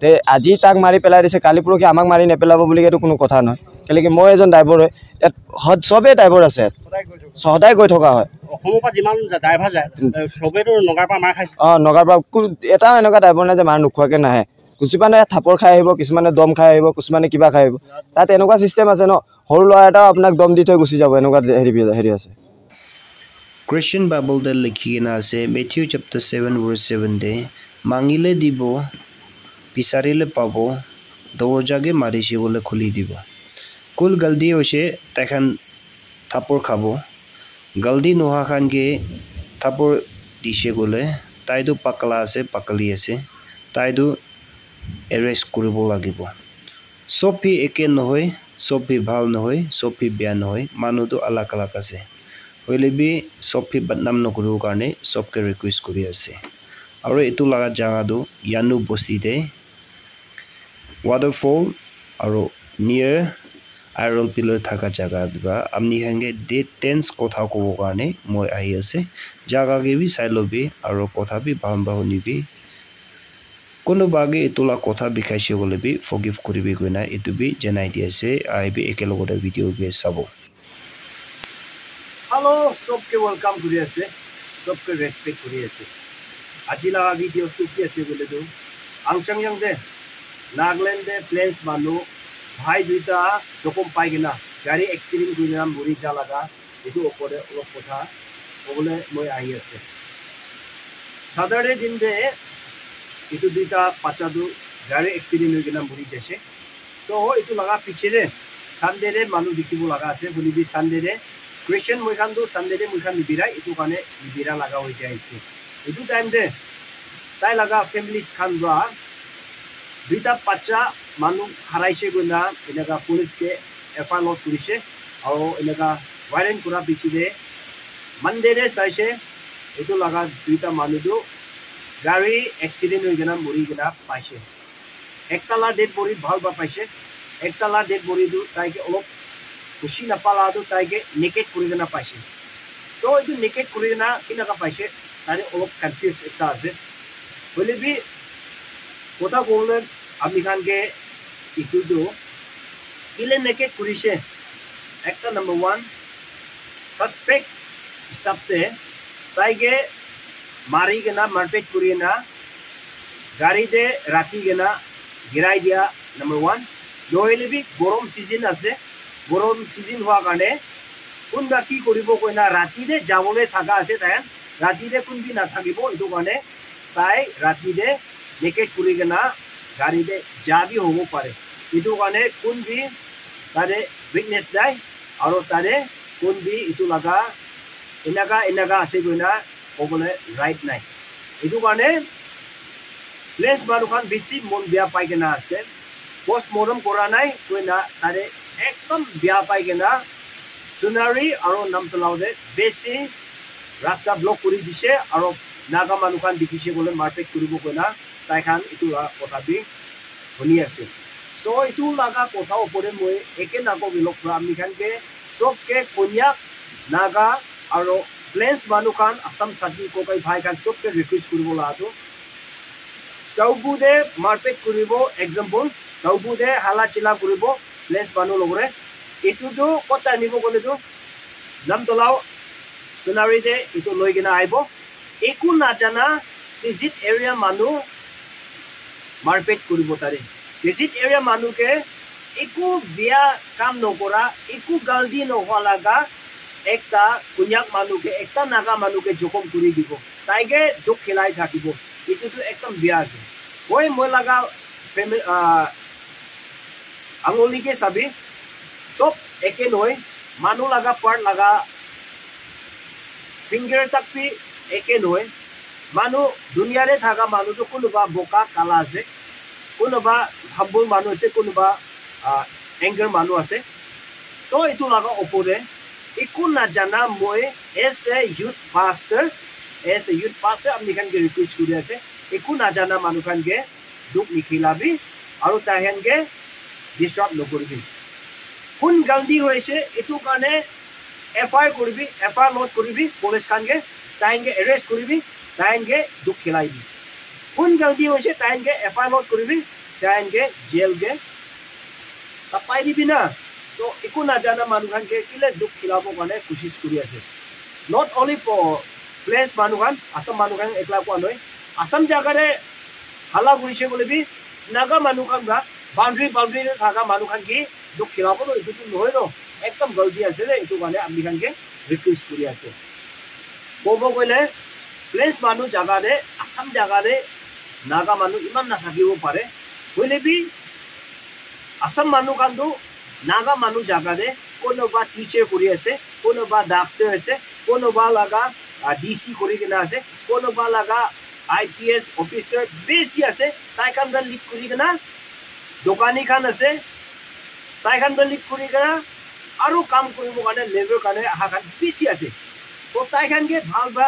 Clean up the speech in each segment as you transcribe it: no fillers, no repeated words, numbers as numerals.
তে আজি তাক মাৰি পেলাই দিছে কালি পৰহি আমাক মাৰি নেপেলাব বুলি এইটো কোনো কথা নহয় কেলে কি মই এজন ড্ৰাইভাৰ হয় ইয়াত চবেই ড্ৰাইভাৰ আছে সদায় গৈ থকা হয় অসমৰ পৰা যিমান ড্ৰাইভাৰ যায় চবেইতো নগাৰ পৰা মাৰ খাইছে নগাৰ পৰা এটাও এনেকুৱা ড্ৰাইভাৰ নাই যে মাৰ নোখোৱাকৈ নাহে কিছুমানে থাপৰ খাই আহিব কিছুমানে দম খাই আহিব কিছুমানে কিবা খাই আহিব তাত এনেকুৱা চিষ্টেম আছে ন সৰু ল'ৰা এটাও আপোনাক দম দি থৈ গুচি যাব এনেকুৱা হেৰি আছে Christian Bible de likhina ase Matthew chapter 7 verse 7 de mangile dibo pisarile pabo dorjage marishi bole khuli dibo kul galdi hoise takhan thapor khabo galdi noha khan ge thapor dishe gole taidu pakala ase pakali ase taidu arrest kuribo lagibo sopi eke nohoy sopi bhal nohoy sopi bya nohoy manu tu alak alak ase hoilebi sopi badnam nokuru karne sobke request kuri ase aro etu laga jaga du yanu bosti de waterfall aro near iron pillar thaka jaga ba amni hange date tense kotha kobo karne moi ahi ase jaga ge bi sailobi aro kotha bi bamba honibi kono bage etula kotha bikhaise bolebi forgive kuribi goina etu bi janai di ase ai bi ekelogoda video be sabo Hello, सबके welcome करी আছে सबके respect करी আছে আজি লাগা videos তো কি আছে বলে দো আংচাং yang de Nagaland de planes মানু ভাই দুইটা জখম পাই গিনা গাড়ি অ্যাক্সিডেন্ট করি নাম বুড়ি যা লাগা এটু উপরে অলপ কথা বলে মই আহি আছে সাদারে দিন de এটু দুইটা পাচা দু গাড়ি অ্যাক্সিডেন্ট হই গিনা বুড়ি দেশে সো এটু লাগা পিছরে সানডে রে মানু দেখিব লাগা আছে বলিবি সানডে রে Christian moikhan do Sunday de moikhan nibira itu kane nibira laga hoi jaise itu time de tai laga families khan ra duita pacha manu haraise guna enaga police ke FIR lodge kurise aro enaga violent kura pichi de Monday de saise itu laga duita manu do gari accident hoi gina mori gina paise ektala dead body bhal ba paise ektala dead body do tai ke olop खुशी नपाला तो ताइके naked कुरिगना पाइसे सो इदु naked कुरिगना किनाका पाइसे तारे অলপ confuse একটা আছে বলে B কথা বললে আপনি খানকে ইটু দো কিলে নেকেট কুরিছে একটা নাম্বার 1 সাসপেক্ট হিসাবতে তাইকে মারিগনা মারপেট কুরিনা গাড়িতে রাখিগনা গিরাই দিয়া নাম্বার 1 নহলে বি গরম সিজন আছে গরম সিজন হওয়া কারণে কোনবা কি করিব কইনা রাতিতে যাবলে থাকা আছে তাই রাতিতে কোনবি না থাকিব এটো কারণে তাই রাতিতে নেকেট করি গনা গাড়িতে যাবি হব পারে এটো কারণে কোনবি তারে উইটনেস যায় আর তারে কোনবি এটো লাগা এনাগা আছে কইনা কবলে রাইট নাই এটো কারণে প্লেস বারুখান বেশি মন বিয়া পাই গনা আছে পোস্টমর্টম করা নাই কইনা তারে एकदम बिया पाई गना सुनारी आरो नामतलाव दे बेसी रास्ता ब्लॉक करि दिसे आरो नागा मानुखान दिखिसे बोले मारपेट करिबो कना ताइखान इतु কথা বি হনি আছে সো ইতু লাগা কথা উপরে মই একে নাগো বিলক আমি খানকে সবকে কোনিয়া নাগা আरो প্লেন্স মানুখান আসাম সাদি কোকাই ভাই খান সবকে রিকোয়েস্ট করিবো লাটো তাউবুদে মারপেট করিবো एग्जांपल তাউবুদে হালা চিলা করিবো প্লেস বানু লগরে এটু তো কথা নিব গলে তো নামতলাও সোনারিতে এটু লই গিনা আইব একু না জানা ভিজিট এরিয়া মানু মারপেট করিব তারে ভিজিট এরিয়া মানুকে একু বিয়া কাম নকরা একু গালদি নহওয়া লাগা একটা কুনিয়াক মানুকে একটা নাগা মানুকে জখম করি দিব তাইগে দুখ খেলাই থাকিব এটু তো একদম বিয়া আছে ওই মই লাগা आंगुली के सभी सब एके नय मानु लगा पार्ट लगा फिंगर तक भी एके नय मानु दुनिया रे थागा मानु तो कोनोबा बोका काला আছে कोनोबा हाम्बुल मानु আছে कोनोबा एंगर मानु আছে सो इतु लगा ओपोरे इकु ना जाना মই एस ए यूथ पास्टर अपनी खान के रिक्वेस्ट करि আছে इकु ना जाना मानु खान के दुख निखिलाबी আৰু তাহেন के ডিস্টাৰ্ব নকৰিবি কোন গালদি হৈছে এটু কানে এফআইআৰ কৰিবি এফআইআৰ লড কৰিবি পুলিশ খানকে তাইনকে এৰেস্ট কৰিবি তাইনকে দুখ খেলাইবি কোন গালদি হৈছে তাইনকে এফআইআৰ লড কৰিবি তাইনকে জেল গে তাপাই দিবি না তো একো নাজানা মানুহকে কিলে দুখ খিলাব কাৰণে কোশিশ কৰি আছে নট অনলি ফৰ প্লেস মানুহখান আসাম মানুহখান একলা কোৱা নহয় আসাম জাগাৰে হালা কৰিছে বলিবি নাগা মানুহখান বা বাউন্ডাৰী থাকা মানুহখান কি দুখ খিলাব এইটো নহয় ন একদম গলতি আছে যে এইটো কাৰণে আমি খানকে ৰিকুৱেষ্ট কৰি আছে ক'ব গ'লে প্লেস মানুহ জাগাৰে আসাম জাগাৰে নাগা মানুহ ইমান নাথাকিব পাৰে বলিবি আসাম মানুহখানটো নাগা মানুহ জাগাৰে কোনোবা টিচাৰ কৰি আছে কোনোবা ডাক্তৰ আছে কোনোবা লগা ডিসি কৰি কিনা আছে কোনোবা লগা IPS অফিচাৰ বেছি আছে তাই কাম লিক কৰি কিনা দোকানী খান আছে তাই কাম লিক কৰি কিনা আৰু কাম কৰিব কাৰণে লেবৰ কাৰণে আহা খান বেছি আছে তো তাই খানকে ভাল বা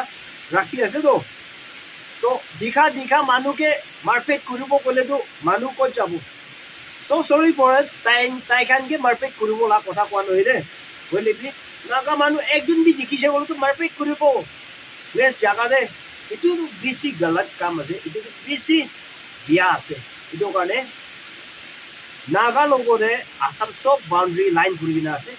ৰাখি আছে তো দিখা মানুহকে মাৰপেট কৰিব গ'লেতো মানুহ ক'ত যাব So sorry for it. তাই খানকে মারপিট কৰিব লা কথা কোৱা নহয় ৰে বলিবি নাগা মানুহ একজন বি দেখিছে বলতো মাৰপিট কৰিব প্লেস জাগাতে এটো বেছি গলত কাম আছে এটো বেছি বিয়া আছে এটো কাৰণে নাগা লগৰে আসাম সব বাউন্ডাৰী লাইন কৰি কিনা আছে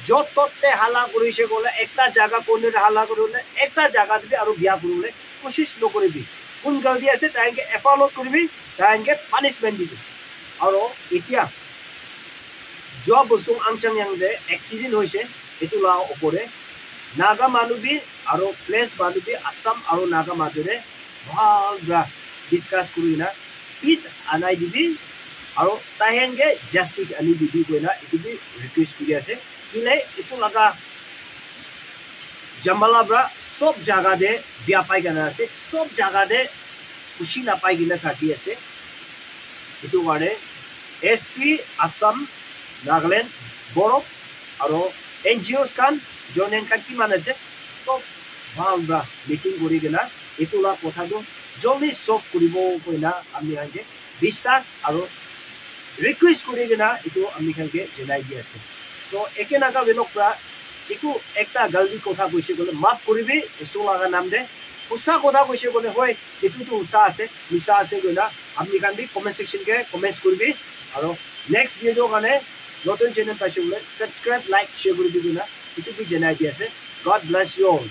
যত ততে হালা কৰিছে গলে একটা জায়গা কোনে হালা কৰিলে একটা জায়গাতে আৰু বিয়া কৰিলে কোশিশ নকৰিবি কোন গলতি আছে তাইকে এফআইআৰ কৰিবি তাইকে পানিশমেন্ট দিবি আৰু এতিয়া যোৱা বছৰ আংচাংয়াংতে এক্সিডেন্ট হৈছে এটো লা ওপৰে নাগা মানুহবি আৰু প্লেস মানুহবি আসাম আৰু নাগা মাজৰে ভালদৰা ডিসকাস কৰি না পিছ আনাই দিবি আৰু তাহেনকে জাস্টিস আনি দিবি কইনা এটো বি ৰিকুৱেষ্ট কৰি আছে কিলে এটো লগা জামালাব্ৰা সব জাগাতে বিয়া পাই কেনে আছে সব জাগাতে খুশি নাপাই কিনে থাকি আছে এটো কাৰণে SP আসাম নাগালেণ্ড বৰফ আৰু NGOs খান জনেন খান কিমান আছে সব ভালদৰা মিটিং কৰি কিনা এটো লা কথাটো জলদি সব কৰিব কইনা আমি আগে বিশ্বাস আৰু ৰিকুৱেষ্ট কৰি কিনা এটো আমি খানকে জনাই দি আছে সো একে নাগা বেলকৰা একো একটা গলতি কথা কৈছে গলে মাফ কৰিবি এসো লাগা নাম দে উসা কথা কৈছে গলে হয় এটোটো উসা আছে মিছা আছে গলা আপনি কান বি কমেন্ট সেকশন কে কমেন্টস কৰিবি আৰু নেক্সট ভিডিও কাৰণে নতুন চ্যানেল পাইছে বলে সাবস্ক্ৰাইব লাইক শেয়াৰ কৰি দিবি না এটো বি জনাই দি আছে গড ব্লেস ইউ অল